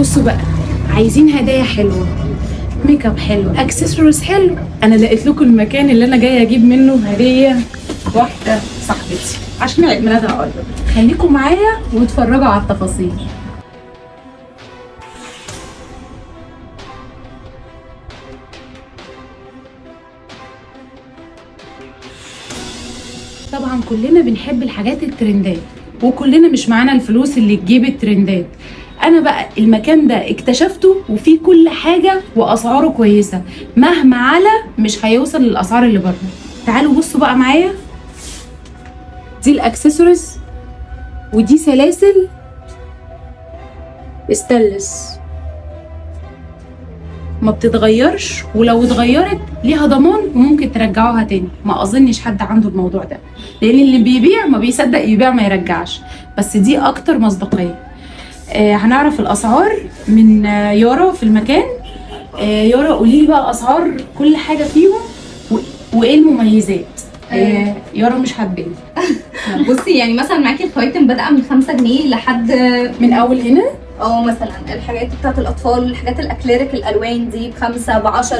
بصوا بقى، عايزين هدايا حلوه، ميك اب حلو، اكسسوارز حلو، انا لقيت لكم المكان اللي انا جايه اجيب منه هديه واحده صاحبتي عشان عيد ميلادها قرب. خليكم معايا واتفرجوا على التفاصيل. طبعا كلنا بنحب الحاجات الترندات، وكلنا مش معانا الفلوس اللي تجيب الترندات. انا بقى المكان ده اكتشفته وفيه كل حاجه واسعاره كويسه، مهما على مش هيوصل للاسعار اللي بره. تعالوا بصوا بقى معايا، دي الاكسسوارز ودي سلاسل استانلس ما بتتغيرش، ولو اتغيرت ليها ضمان وممكن ترجعوها تاني. ما اظنش حد عنده الموضوع ده، لان اللي بيبيع ما بيصدق يبيع ما يرجعش، بس دي اكتر مصداقيه. هنعرف الاسعار من يارا في المكان. يارا قولي لي بقى اسعار كل حاجه فيهم وايه المميزات. يارا مش حابين. بصي يعني مثلا معاكي الخواتم بادئه من 5 جنيه لحد من اول هنا. مثلا الحاجات بتاعت الاطفال، الحاجات الاكليريك الالوان دي ب5 ب10.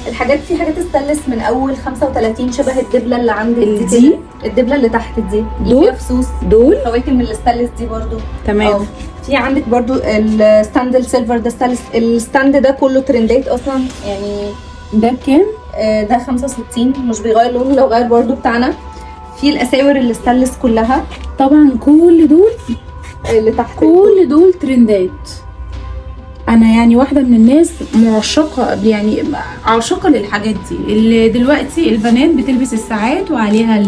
الحاجات في حاجات استانلس من اول 35 شبه الدبله اللي عندك دي الدبله اللي تحت دي اللي دول فيها فصوص. دول خواتم الاستانلس دي برضو تمام. في عندك برضو الستاند السيلفر ده ستانلس. الستاند ده كله ترندات اصلا يعني. ده بكام؟ ده 65 مش بيغير لونه لو غير برضو بتاعنا. في الاساور الاستانلس كلها طبعا كل دول اللي تحت كل دول ترندات. انا يعني واحده من الناس معشقه، يعني عاشقه للحاجات دي. اللي دلوقتي البنات بتلبس الساعات وعليها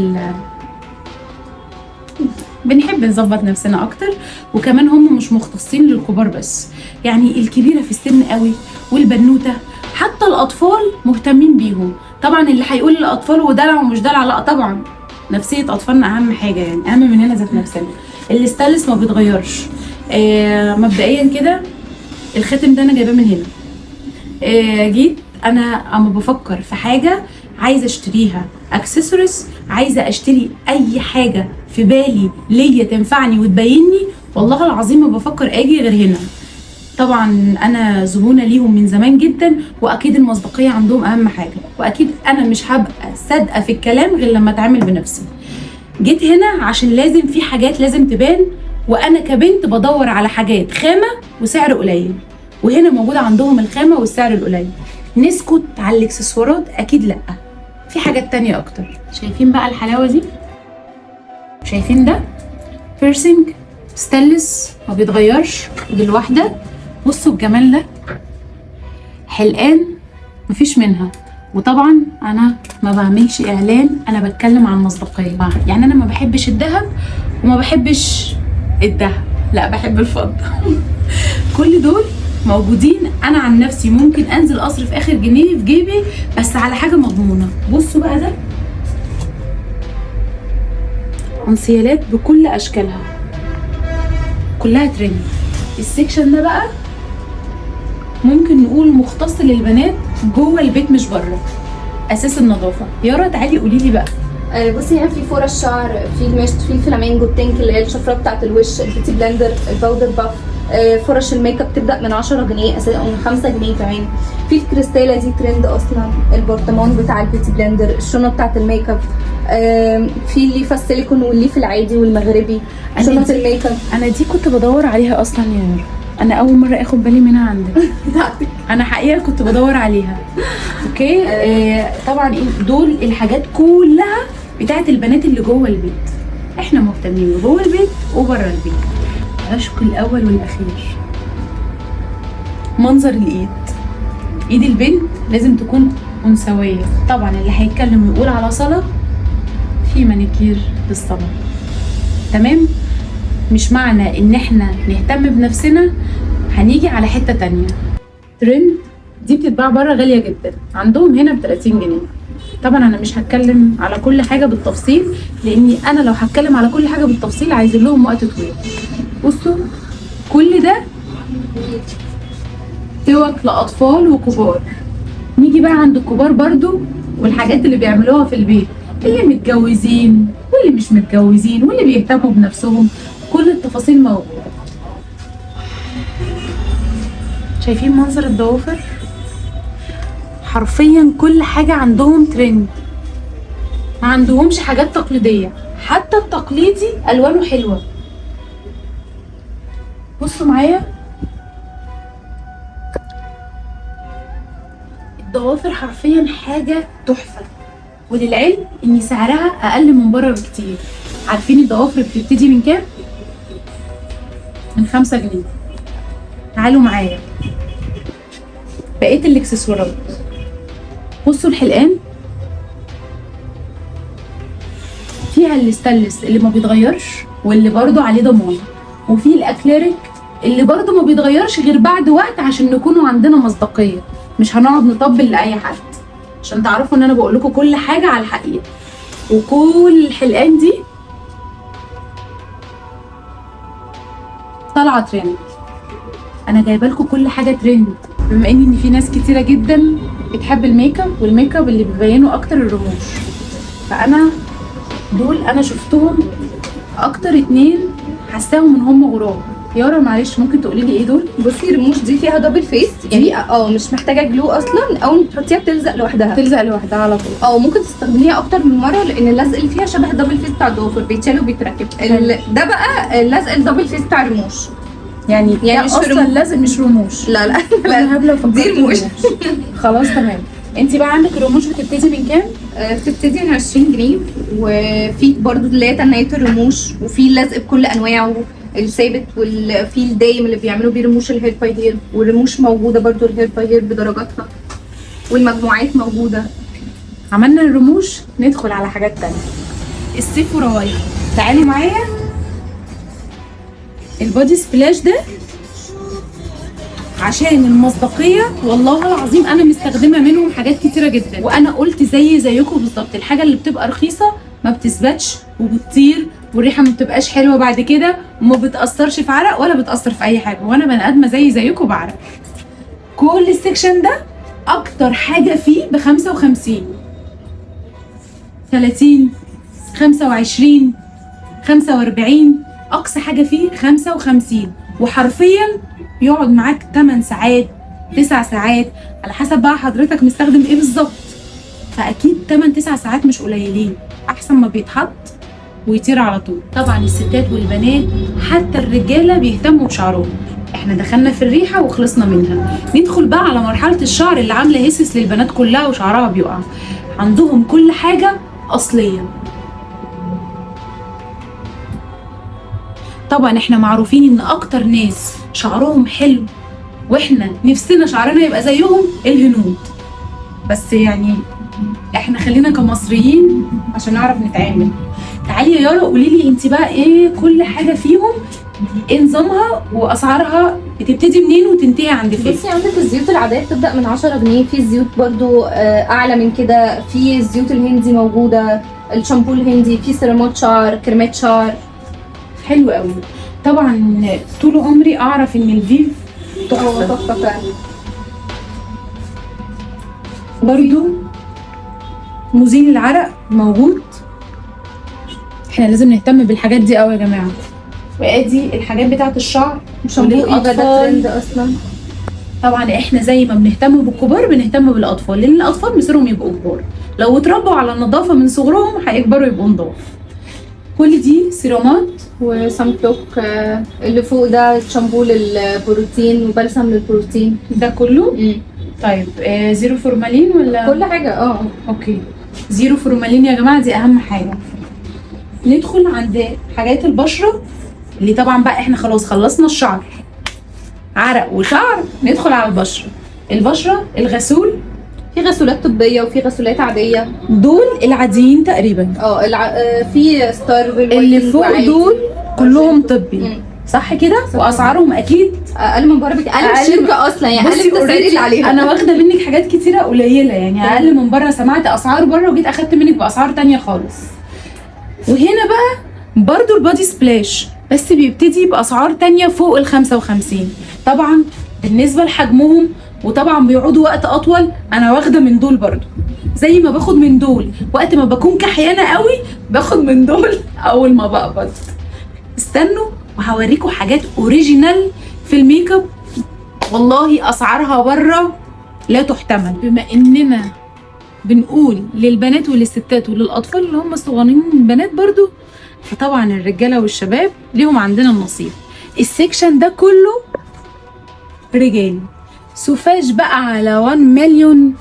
بنحب نظبط نفسنا اكتر، وكمان هم مش مختصين للكبار بس، يعني الكبيره في السن قوي والبنوته حتى الاطفال مهتمين بيهم. طبعا اللي هيقول الاطفال ودلع ومش دلع، لا طبعا نفسيه اطفالنا اهم حاجه، يعني اهم مننا ذات نفسنا. الاستانلس ما بيتغيرش. مبدئيا كده الخاتم ده انا جايباه من هنا. جيت انا اما بفكر في حاجه عايزه اشتريها اكسسوارز، عايزه اشتري اي حاجه في بالي ليا تنفعني وتبيني، والله العظيم ما بفكر اجي غير هنا. طبعا انا زبونه ليهم من زمان جدا، واكيد المصداقيه عندهم اهم حاجه، واكيد انا مش هبقى صادقه في الكلام غير لما اتعامل بنفسي. جيت هنا عشان لازم في حاجات لازم تبان، وانا كبنت بدور على حاجات خامه وسعر قليل، وهنا موجوده عندهم الخامه والسعر القليل. نسكت على الاكسسوارات؟ اكيد لا، في حاجات تانية اكتر. شايفين بقى الحلاوه دي؟ شايفين ده بيرسينج ستانلس ما بيتغيرش بالواحده. بصوا الجمال ده، حلقان مفيش منها. وطبعا انا ما بعملش اعلان، انا بتكلم عن مصداقيه. يعني انا ما بحبش الذهب وما بحبش الذهب، لا بحب الفضه. كل دول موجودين. انا عن نفسي ممكن انزل اصرف اخر جنيه في جيبي بس على حاجه مضمونه. بصوا بقى ده انسيالات بكل اشكالها، كلها ترند. السكشن ده بقى ممكن نقول مختص للبنات جوه البيت مش بره، اساس النظافه. يارا تعالي قولي لي بقى. بصي هنا في فرش شعر، في المشط، في الفلامينجو، التنك اللي هي الشفره بتاعت الوش، البيتي بلندر، الباودر باف. فرش الميك اب تبدا من 10 جنيه او من 5 جنيه كمان. في الكريستاله دي ترند اصلا، البرطمان بتاع البيتي بلندر، الشنط بتاعت الميك اب. في الليفه السيليكون والليف العادي والمغربي، شنط الميك اب. انا دي كنت بدور عليها اصلا يا يارا، انا اول مره اخد بالي منها عندك. انا حقيقه كنت بدور عليها. اوكي. طبعا دول الحاجات كلها بتاعت البنات اللي جوه البيت. احنا مهتمين جوه البيت وبره البيت. عشق الاول والاخير منظر الايد. ايد البنت لازم تكون انثويه. طبعا اللي هيتكلم ويقول على صلاه، في مانيكير للصلاه، تمام. مش معنى ان احنا نهتم بنفسنا هنيجي على حته تانية. ترند دي بتتباع بره غاليه جدا، عندهم هنا ب30 جنيه. طبعا انا مش هتكلم على كل حاجه بالتفصيل، لاني انا لو هتكلم على كل حاجه بالتفصيل عايز لهم وقت طويل. بصوا كل ده توك لاطفال وكبار. نيجي بقى عند الكبار برضو والحاجات اللي بيعملوها في البيت، اللي متجوزين واللي مش متجوزين واللي بيهتموا بنفسهم، كل التفاصيل موجوده. شايفين منظر الضوافر؟ حرفيا كل حاجة عندهم ترند، ما عندهمش حاجات تقليدية، حتى التقليدي ألوانه حلوة. بصوا معايا الضوافر حرفيا حاجة تحفة، وللعلم ان سعرها اقل من بره بكتير. عارفين الضوافر بتبتدي من كام؟ من 5 جنيه. تعالوا معايا بقية الاكسسوارات. بصوا الحلقان فيها الستانلس اللي ما بيتغيرش واللي برضو عليه ضمان، وفي الاكليريك اللي برضو ما بيتغيرش غير بعد وقت عشان نكونوا عندنا مصداقية، مش هنقعد نطبل لأي حد، عشان تعرفوا ان انا بقول لكم كل حاجة على الحقيقة. وكل الحلقان دي طالعة ترند، انا جايبه لكم كل حاجة ترند، بما ان في ناس كتيرة جدا بتحب الميك اب، والميك اب اللي بيبينوا اكتر الرموش، فانا دول انا شفتهم اكتر 2 حاساهم ان هم غراب. يارا معلش ممكن تقولي لي ايه دول؟ بصي الرموش دي فيها دبل فيس، يعني مش محتاجه جلو اصلا، اول ما تحطيها بتلزق لوحدها. تلزق لوحدها على طول. ممكن تستخدميها اكتر من مره، لان اللزق اللي فيها شبه الدبل فيس بتاع الضوافر، بيتشال وبيتركب. ده بقى اللزق الدبل فيس بتاع الرموش، يعني مش اصلا لازم مش رموش. لا لا هبله دي رموش. خلاص تمام. انت بقى عندك الرموش بتبتدي من كام؟ بتبتدي من 20 جنيه، وفي برضو اللي هي تنية الرموش، وفي اللزق بكل انواعه، الثابت وفي الدايم اللي بيعملوا بيه رموش الهير باي هير، والرموش موجوده برضو الهير باي هير بدرجاتها، والمجموعات موجوده. عملنا الرموش، ندخل على حاجات تانية. الصيف وروايح. تعالوا معايا البودي سبلاش ده عشان المصداقيه، والله العظيم انا مستخدمه منهم حاجات كتيره جدا، وانا قلت زيكم بالظبط، الحاجه اللي بتبقى رخيصه ما بتثبتش وبتطير، والريحه ما بتبقاش حلوه بعد كده، وما بتاثرش في عرق ولا بتاثر في اي حاجه، وانا بني ادمه زيكم بعرق. كل السكشن ده اكتر حاجه فيه ب 55 30 25 45، اقصى حاجه فيه 55، وحرفيا يقعد معاك 8 ساعات 9 ساعات على حسب بقى حضرتك مستخدم ايه بالظبط. فاكيد 8 9 ساعات مش قليلين، احسن ما بيتحط ويطير على طول. طبعا الستات والبنات حتى الرجاله بيهتموا بشعرهم. احنا دخلنا في الريحه وخلصنا منها، ندخل بقى على مرحله الشعر اللي عامله هسس للبنات كلها وشعرها بيقع. عندهم كل حاجه اصليه. طبعا احنا معروفين ان اكتر ناس شعرهم حلو واحنا نفسنا شعرنا يبقى زيهم الهنود، بس يعني احنا خلينا كمصريين عشان نعرف نتعامل. تعالي يا يارا قولي لي انت بقى ايه كل حاجه فيهم، ايه نظامها واسعارها بتبتدي منين وتنتهي عند فين؟ بصي عندك الزيوت العاديه بتبدا من 10 جنيه، في زيوت برضو اعلى من كده، في الزيوت الهندي موجوده، الشامبو الهندي، في سيرامات شعر، كريمات شعر. حلو قوي. طبعا طول عمري اعرف ان الفيف تحفه فعلا. برضو مزيل العرق موجود، احنا لازم نهتم بالحاجات دي قوي يا جماعه. وادي الحاجات بتاعه الشعر، شامبو ايفا ده ترند اصلا. طبعا احنا زي ما بنهتم بالكبار بنهتم بالاطفال، لان الاطفال مصيرهم يبقوا كبار، لو اتربوا على النظافه من صغرهم هيكبروا يبقوا نضاف. كل دي سيرامات وسان بلوك، اللي فوق ده شامبو للبروتين وبلسم للبروتين ده كله. طيب زيرو فورمالين ولا كل حاجه؟ اوكي زيرو فورمالين يا جماعه، دي اهم حاجه. ندخل عند حاجات البشره اللي طبعا بقى احنا خلاص خلصنا الشعر، عرق وشعر، ندخل على البشره الغسول. في غسولات طبيه وفي غسولات عاديه، دول العاديين تقريبا. في ستار اللي فوق دول كلهم طبي صح كده؟ واسعارهم اكيد اقل من بره اقل من الشركه اصلا، يعني اقل من التسعير اللي عليها. انا واخده منك حاجات كتيره قليله، يعني اقل من بره. سمعت اسعار بره وجيت اخدت منك باسعار تانية خالص. وهنا بقى برضو البادي سبلاش، بس بيبتدي باسعار تانية فوق ال 55. طبعا بالنسبه لحجمهم وطبعا بيقعدوا وقت اطول، انا واخده من دول برضو، زي ما باخد من دول وقت ما بكون كحيانه قوي باخد من دول اول ما بقبض. استنوا وهوريكم حاجات اوريجينال في الميك اب والله اسعارها بره لا تحتمل. بما اننا بنقول للبنات وللستات وللاطفال اللي هم الصغيرين من البنات برضو، فطبعا الرجاله والشباب ليهم عندنا النصيب. السكشن ده كله رجالي، سوفاج بقى على 1 مليون،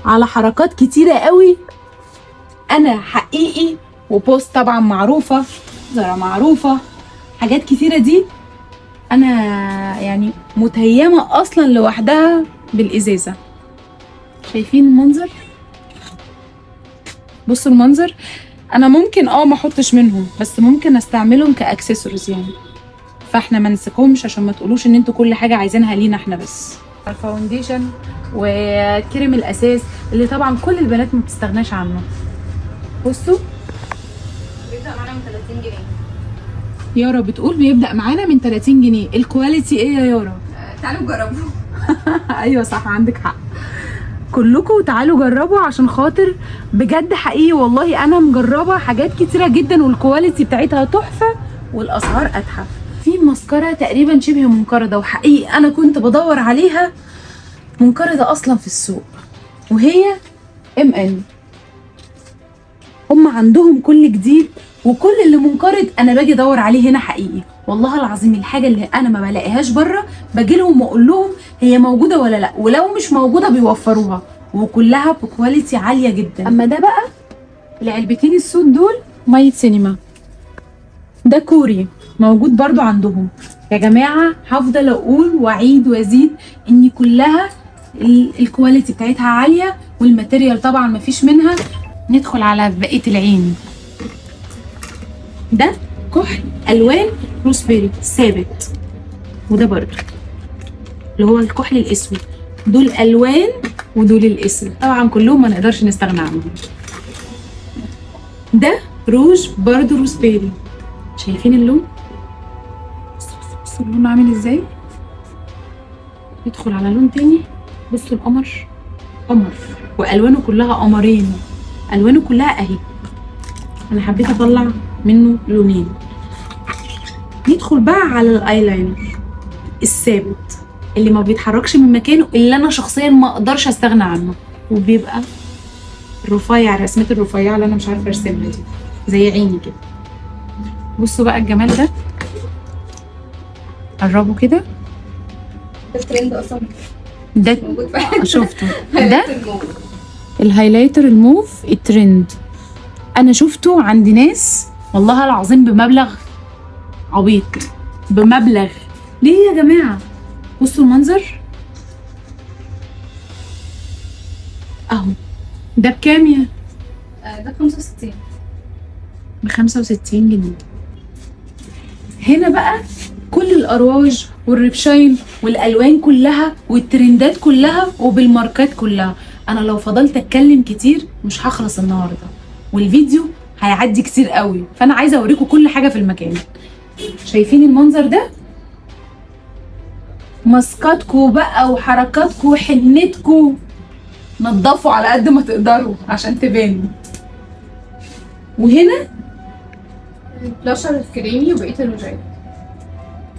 على حركات كتيره قوي. انا حقيقي وبوست طبعا معروفه، زرا معروفه، حاجات كتيره دي انا يعني متيمه اصلا لوحدها بالازازه. شايفين المنظر؟ بصوا المنظر. انا ممكن ما احطش منهم، بس ممكن استعملهم كاكسسوارز يعني، فاحنا ما نسيبهمش عشان ما تقولوش ان انتوا كل حاجه عايزينها لينا احنا بس. الفاونديشن وكريم الاساس اللي طبعا كل البنات ما بتستغناش عنه. بصوا بيبدأ معانا من 30 جنيه. يارا بتقول بيبدأ معانا من 30 جنيه. الكواليتي ايه يا يارا؟ تعالوا جربوا. ايوه صح، عندك حق. كلكم تعالوا جربوا عشان خاطر بجد حقيقي والله انا مجربه حاجات كتيره جدا والكواليتي بتاعتها تحفه والاسعار اتحف. في مسكره تقريبا شبه منقرضه، وحقيقي انا كنت بدور عليها منقرضه اصلا في السوق، وهي MN. هم عندهم كل جديد وكل اللي منقرض انا باجي ادور عليه هنا حقيقي والله العظيم. الحاجه اللي انا ما بلاقيهاش بره باجي لهم واقول لهم هي موجوده ولا لا، ولو مش موجوده بيوفروها، وكلها بكواليتي عاليه جدا. اما ده بقى العلبتين السود دول ميه سينما، ده كوري موجود برضو عندهم. يا جماعه هفضل اقول واعيد وازيد ان كلها الكواليتي بتاعتها عاليه، والماتيريال طبعا مفيش منها. ندخل على بقيه العين. ده كحل الوان روسبيري ثابت، وده برضو اللي هو الكحل الاسود. دول الوان ودول الاسود، طبعا كلهم ما نقدرش نستغنى عنهم. ده روج برضو روسبيري، شايفين اللون؟ بصوا اللون عامل ازاي. ندخل على لون تاني. بصوا القمر، قمر، والوانه كلها قمرين، الوانه كلها اهي. انا حبيت اطلع منه لونين. ندخل بقى على الايلاينر الثابت اللي ما بيتحركش من مكانه، اللي انا شخصيا ما اقدرش استغنى عنه، وبيبقى رفيع، رسمه الرفيعه اللي انا مش عارفه ارسمها دي زي عيني كده. بصوا بقى الجمال ده، قربوا كده. ده الترند اصلا ده موجود في شفته ده الهايلايتر الموف الترند، انا شفته عند ناس والله العظيم بمبلغ عبيط، بمبلغ. ليه يا جماعه؟ بصوا المنظر اهو. ده بكام يا؟ ده 65. ب65 جنيه. هنا بقى كل الارواج والريبشاين والالوان كلها والترندات كلها وبالماركات كلها. انا لو فضلت اتكلم كتير مش هخلص النهارده، والفيديو هيعدي كتير قوي، فانا عايزه اوريكم كل حاجه في المكان. شايفين المنظر ده؟ ماسكاتكو بقى وحركاتكو وحنتكو، نضفوا على قد ما تقدروا عشان تبانوا. وهنا البلاشر الكريمي وبقيه الروجات.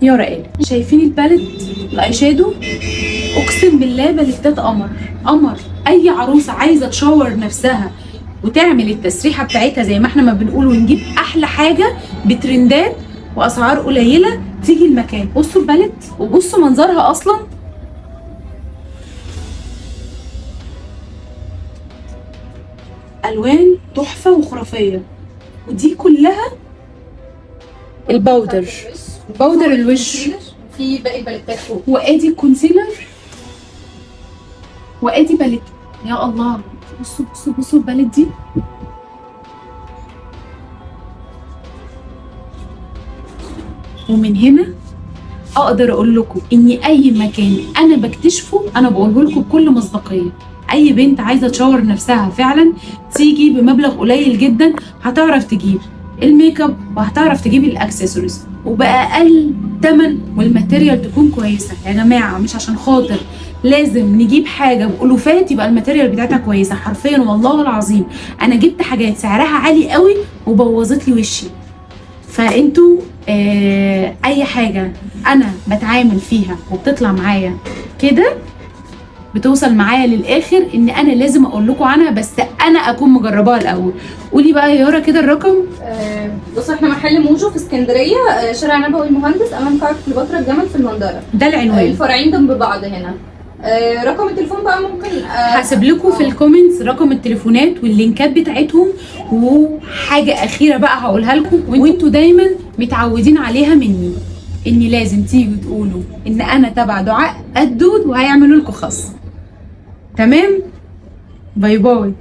يارا قال شايفين الباليت الاي شادو؟ اقسم بالله باليتات قمر قمر. اي عروسه عايزه تشاور نفسها وتعمل التسريحه بتاعتها زي ما احنا ما بنقول، ونجيب احلى حاجه بترندات واسعار قليله، تيجي المكان. بصوا الباليت وبصوا منظرها اصلا. الوان تحفه وخرافيه. ودي كلها الباودر، باودر الوش. في باقي الباليتات فوق. وادي الكونسيلر، وادي باليت. يا الله، بصوا بصوا بصوا الباليت دي. ومن هنا اقدر اقول لكم ان اي مكان انا بكتشفه انا بقوله لكم بكل مصداقيه. اي بنت عايزه تشاور نفسها فعلا تيجي بمبلغ قليل جدا هتعرف تجيب الميك اب وهتعرف تجيب الاكسسوارز وباقل ثمن، والماتيريال تكون كويسه. يا جماعه مش عشان خاطر لازم نجيب حاجه بالوفات يبقى الماتيريال بتاعتها كويسه. حرفيا والله العظيم انا جبت حاجات سعرها عالي قوي وبوظت لي وشي. فانتوا اي حاجه انا بتعامل فيها وبتطلع معايا كده بتوصل معايا للاخر ان انا لازم اقول لكم عنها، بس انا اكون مجرباها الاول. قولي بقى يا يارا كده الرقم. بصوا احنا محل موجو في اسكندريه، شارع نبوي المهندس امام قاعه كليوباترا الجمل في المنظره. ده العنوان. الفرعين جنب بعض هنا. رقم التليفون بقى ممكن هسيب لكم في الكومنتس رقم التليفونات واللينكات بتاعتهم. وحاجه اخيره بقى هقولها لكم وانتوا دايما متعودين عليها مني، اني لازم تيجوا تقولوا ان انا تبع دعاء الدود وهيعملوا لكم خاص. تمام؟ باي باي.